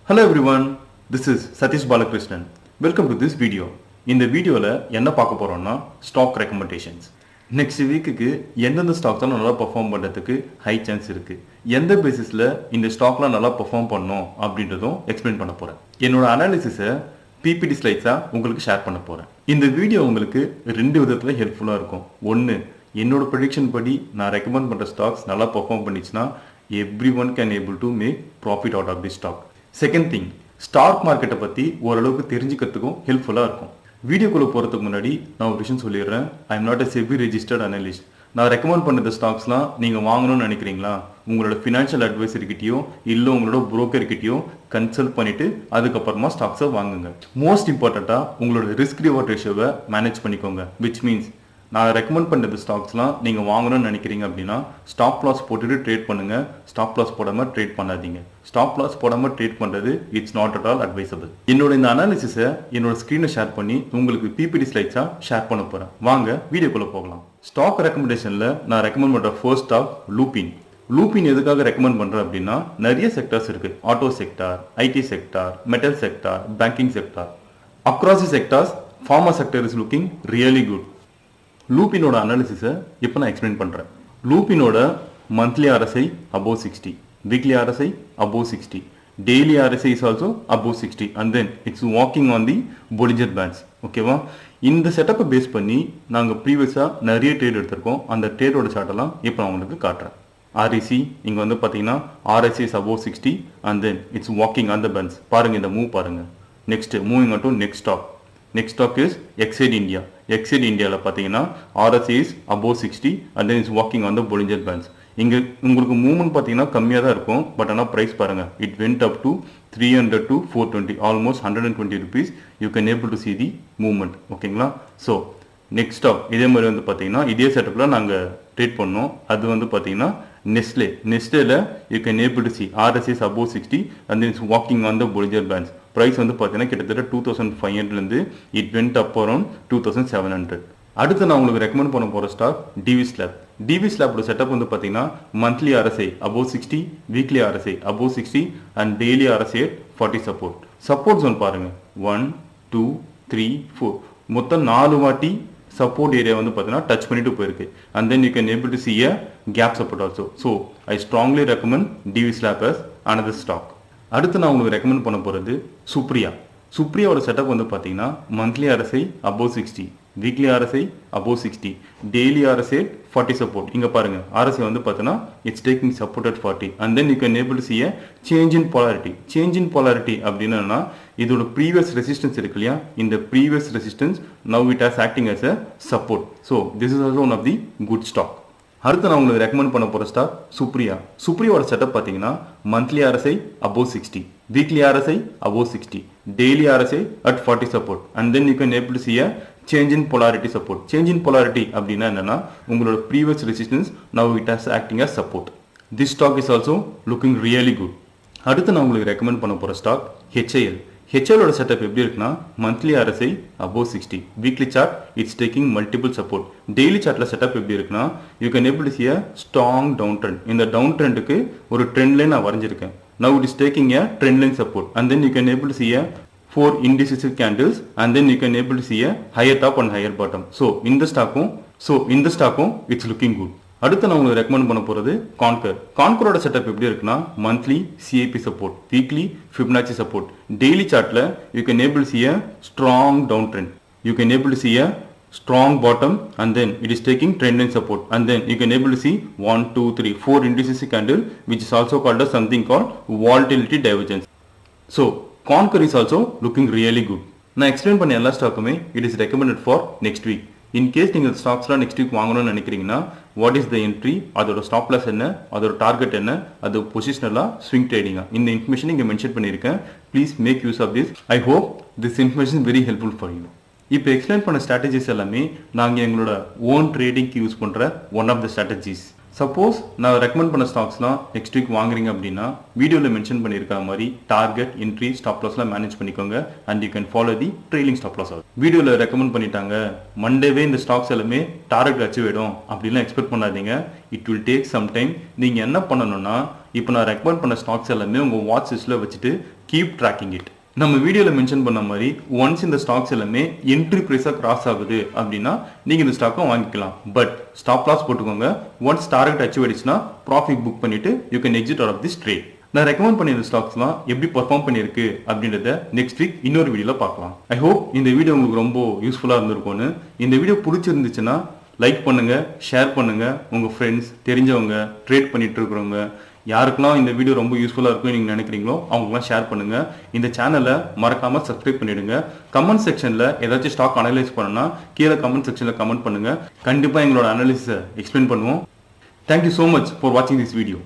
Hello everyone, this is Satish Balakrishnan. Welcome to this video. In the video என்ன பார்க்க போறோம்னா stock recommendations. Next weekக்கு எந்தெந்த stocks நல்லா perform பண்றதுக்கு ஹை சான்ஸ் இருக்கு. எந்த பேசிஸ்ல இந்த ஸ்டாக்லாம் நல்லா பெர்ஃபார்ம் பண்ணனும் அப்படின்றதும் எக்ஸ்பிளைன் பண்ண போறேன். என்னோட அனாலிசிஸை PPT ஸ்லைட்ஸா உங்களுக்கு ஷேர் பண்ண போறேன். இந்த வீடியோ உங்களுக்கு ரெண்டு விதத்துல ஹெல்ப்ஃபுல்லா இருக்கும். ஒன்னு என்னோட ப்ரெடிக்ஷன் படி நான் ரெக்கமெண்ட் பண்ற ஸ்டாக்ஸ் நல்லா perform பண்ணிச்சுனா everyone can able to make profit out of this stock. Second thing, stock மார்க்கெட்டை பற்றி ஓரளவுக்கு தெரிஞ்சுக்கிறதுக்கும் ஹெல்ப்ஃபுல்லாக இருக்கும். வீடியோக்குள்ளே போகிறதுக்கு முன்னாடி நான் ஒரு விஷயம் சொல்லிடுறேன். I am not a SEBI registered analyst. நான் ரெக்கமெண்ட் பண்ண ஸ்டாக்ஸ்லாம் நீங்கள் வாங்கணும்னு நினைக்கிறீங்களா, உங்களோட ஃபினான்ஷியல் அட்வைசர்கிட்டயோ இல்லை உங்களோட புரோக்கர்கிட்டயோ கன்சல்ட் பண்ணிவிட்டு அதுக்கப்புறமா ஸ்டாக்ஸை வாங்குங்க. மோஸ்ட் இம்பார்ட்டண்ட்டாக உங்களோட ரிஸ்க் ரிவார்ட் ரேஷியோவை மேனேஜ் பண்ணிக்கோங்க. விச் மீன்ஸ் நான் ரெக்கமெண்ட் பண்ணுற ஸ்டாக்ஸ்லாம் நீங்கள் வாங்கணும்னு நினைக்கிறீங்க அப்படின்னா ஸ்டாப் லாஸ் போட்டுட்டு ட்ரேட் பண்ணுங்கள். ஸ்டாப் லாஸ் போடாமல் ட்ரேட் பண்ணாதீங்க. ஸ்டாப் லாஸ் போடாமல் ட்ரேட் பண்ணுறது it's not at all advisable. என்னோட இந்த அனாலிசிஸை என்னோட ஸ்க்ரீனை ஷேர் பண்ணி உங்களுக்கு PPT ஸ்லைட்ஸாக ஷேர் பண்ண போகிறேன். வாங்க வீடியோக்குள்ளே போகலாம். ஸ்டாக் ரெக்கமெண்டேஷனில் நான் ரெக்கமெண்ட் பண்ணுற ஃபர்ஸ்ட் ஸ்டாக் லூபின். லூபின் எதுக்காக ரெக்கமெண்ட் பண்ணுறேன் அப்படின்னா நிறைய செக்டார்ஸ் இருக்குது. Auto sector, IT sector, metal sector, banking sector. Across the sectors pharma sector is looking really good. லூபினோட அனாலிசிஸை இப்போ நான் எக்ஸ்பிளைன் பண்ணுறேன். லூபினோட monthly RSI above 60, weekly RSI above 60, daily RSI is also above 60 and then it's walking on the Bollinger bands. ஓகேவா? இந்த செட்டப்பை base பண்ணி நாங்கள் ப்ரீவியஸாக நிறைய ட்ரேட் எடுத்திருக்கோம். அந்த ட்ரேடோட சார்ட்டெல்லாம் இப்போ நான் உங்களுக்கு காட்டுறேன். REC இங்கே வந்து பார்த்தீங்கன்னா RSI is above 60 and then it's walking on the bands. பாருங்கள், இந்த மூவ் பாருங்கள். Next moving on to next stock. Next stock is Exide India. Exide India பார்த்தீங்கன்னா RSI is above 60 and then is walking on the Bollinger bands. இங்கே உங்களுக்கு movement பார்த்தீங்கன்னா கம்மியாக தான் இருக்கும். பட் ஆனால் ப்ரைஸ் பாருங்கள், it went up to 300 to 420, almost 120 rupees. You can able to see the movement. ஓகேங்களா? ஸோ நெக்ஸ்ட் ஸ்டாக் இதே மாதிரி வந்து பார்த்தீங்கன்னா இதே செட்டப்பில் நாங்கள் ட்ரேட் பண்ணோம். அது வந்து பார்த்தீங்கன்னா நெஸ்லே. நெஸ்லேல you can able to see RSI is above 60 and then is walking on the Bollinger bands. Price வந்து பார்த்தீங்கன்னா கிட்டத்தட்ட 2500 இட் வென்ட் அப் அரௌண்ட் 2700. அடுத்து நான் உங்களுக்கு ரெக்கமெண்ட் பண்ண போகிற ஸ்டாக் Divis Lab. Divis Labோட செட்டப் வந்து பார்த்தீங்கன்னா monthly RSI above 60, weekly RSI above 60 and daily RSI 40 support. Support zone பாருங்க, 1 2 3 4 மொத்தம் 4 வாட்டி சப்போர்ட் ஏரியா வந்து பார்த்தீங்கன்னா டச் பண்ணிட்டு போயிருக்கு. And then you can able to see a gap support also. So I strongly recommend Divis Lab as another stock. அடுத்து நான் உங்களுக்கு ரெக்கமெண்ட் பண்ண போகிறது சுப்ரியா. சுப்ரியாவோட செட்டப் வந்து பார்த்தீங்கன்னா monthly RSI above 60, weekly RSI above 60, daily RSI 40 support. இங்கே பாருங்கள், RSI வந்து பார்த்தீங்கன்னா it's taking support at 40 and then you can able to see a change in polarity. Change in polarity அப்படின்னா இதோட ப்ரீவியஸ் ரெசிஸ்டன்ஸ் இருக்கு இல்லையா, இந்த previous resistance now it has acting as a support. So this is also one of the good stock. அடுத்து நான் உங்களுக்கு recommend பண்ண போகிற ஸ்டாக் சுப்ரியா. சுப்ரியாவோட செட்டப் பார்த்தீங்கன்னா monthly RSI above 60, weekly RSI above 60, daily RSI at 40 support and then you can able to see a change in polarity support. Change in polarity அப்படின்னா என்னன்னா உங்களோட previous resistance now it has acting as support. This stock is also looking really good. அடுத்து நான் உங்களுக்கு recommend பண்ண போகிற stock HIL. HILோட setup எப்படி இருக்குன்னா monthly RSI above 60, weekly chart it's taking multiple support. Daily சார்ட்ல செட்டப் எப்படி இருக்குன்னா you can able to see a strong down trend. இந்த டவுன் ட்ரெண்டுக்கு ஒரு ட்ரெண்ட் லைன் நான் வரைஞ்சிருக்கேன். Now it is taking a trend line support and then you can able to see a 4 indecisive candles and then you can able to see a higher top and higher bottom. So இந்த ஸ்டாக்கும் it's looking good. அடுத்து நான் உங்களுக்கு recommend பண்ண போகிறது Concor. Concorோட setup எப்படி இருக்குன்னா monthly CIP support, weekly Fibonacci support, daily சார்ட்ல you can able to see a strong down trend. You can able to see a strong bottom and then it is taking trend line support and then you can able to see 1 2 3 4 indecisive candle which is also called as something called volatility divergence. So Concor is also looking really good. நான் explain பண்ண எல்லா ஸ்டாக்குமே it is recommended for next week. In case நீங்கள் ஸ்டாக்ஸ்லாம் next week வாங்கணும்னு நினைக்கிறீங்கன்னா what is the entry, அதோட stop loss என்ன, அதோட டார்கெட் என்ன, அது பொசிஷனலாக ஸ்விங் ட்ரேடிங்காக, இந்த இன்ஃபர்மேஷன் இங்கே மென்ஷன் பண்ணியிருக்கேன். Please make use of this. I hope this information very helpful for you. இப்போ எக்ஸ்பிளைன் பண்ண ஸ்ட்ராட்டஜிஸ் எல்லாமே நாங்கள் எங்களோட ஓன் ட்ரேடிங்க்கு யூஸ் பண்ணுற one of the strategies. Suppose நான் ரெக்கமெண்ட் பண்ண ஸ்டாக்ஸ்லாம் நெக்ஸ்ட் வீக் வாங்குறீங்க அப்படின்னா வீடியோவில் மென்ஷன் பண்ணியிருக்க மாதிரி டார்கெட் என்ட்ரி ஸ்டாப் லாஸ்லாம் மேனேஜ் பண்ணிக்கோங்க and you can follow the trailing stop loss. வீடியோவில் ரெக்கமெண்ட் பண்ணிட்டாங்க மண்டேவே இந்த ஸ்டாக்ஸ் எல்லாமே டார்கெட் அச்சீவ் ஆகிடும் அப்படிலாம் எக்ஸ்பெக்ட் பண்ணாதீங்க. It will take some time. நீங்கள் என்ன பண்ணணும்னா இப்போ நான் ரெக்கமெண்ட் பண்ண ஸ்டாக்ஸ் எல்லாமே உங்கள் வாட்ச் லிஸ்ட்டில் வச்சுட்டு கீப் ட்ராக்கிங் இட். நம்ம வீடியோவில் மென்ஷன் பண்ண மாதிரி ஒன்ஸ் இந்த ஸ்டாக்ஸ் எல்லாமே என்ட்ரி ப்ரைஸாக கிராஸ் ஆகுது அப்படின்னா நீங்கள் இந்த ஸ்டாக்கை வாங்கிக்கலாம். பட் ஸ்டாப் லாஸ் போட்டுக்கோங்க. ஒன்ஸ் டார்கெட் அச்சீவ் ஆயிடுச்சுன்னா ப்ராஃபிட் புக் பண்ணிட்டு you can exit out of this trade. நான் ரெக்கமெண்ட் பண்ணியிருந்த ஸ்டாக்ஸ்லாம் எப்படி பர்ஃபார்ம் பண்ணியிருக்கு அப்படின்றத நெக்ஸ்ட் வீக் இன்னொரு வீடியோவில் பார்க்கலாம். ஐ ஹோப் இந்த வீடியோ உங்களுக்கு ரொம்ப யூஸ்ஃபுல்லாக இருந்திருக்கும்னு. இந்த வீடியோ பிடிச்சிருந்துச்சுன்னா லைக் பண்ணுங்கள், ஷேர் பண்ணுங்கள். உங்கள் ஃப்ரெண்ட்ஸ், தெரிஞ்சவங்க, ட்ரேட் பண்ணிட்டு இருக்கிறவங்க யாருக்கெல்லாம் இந்த வீடியோ ரொம்ப யூஸ்ஃபுல்லாக இருக்கும்னு நீங்கள் நினைக்கிறீங்களோ அவங்களாம் ஷேர் பண்ணுங்கள். இந்த சேனலை மறக்காமல் சப்ஸ்கிரைப் பண்ணிவிடுங்க. கமெண்ட் செக்ஷனில் ஏதாச்சும் ஸ்டாக் அனலைஸ் பண்ணணும்னா கீழே கமெண்ட் செக்ஷனில் கமெண்ட் பண்ணுங்கள். கண்டிப்பாக எங்களோட அனாலிசிஸை எக்ஸ்பிளைன் பண்ணுவோம். தேங்க்யூ ஸோ மச் ஃபார் வாட்சிங் திஸ் வீடியோ.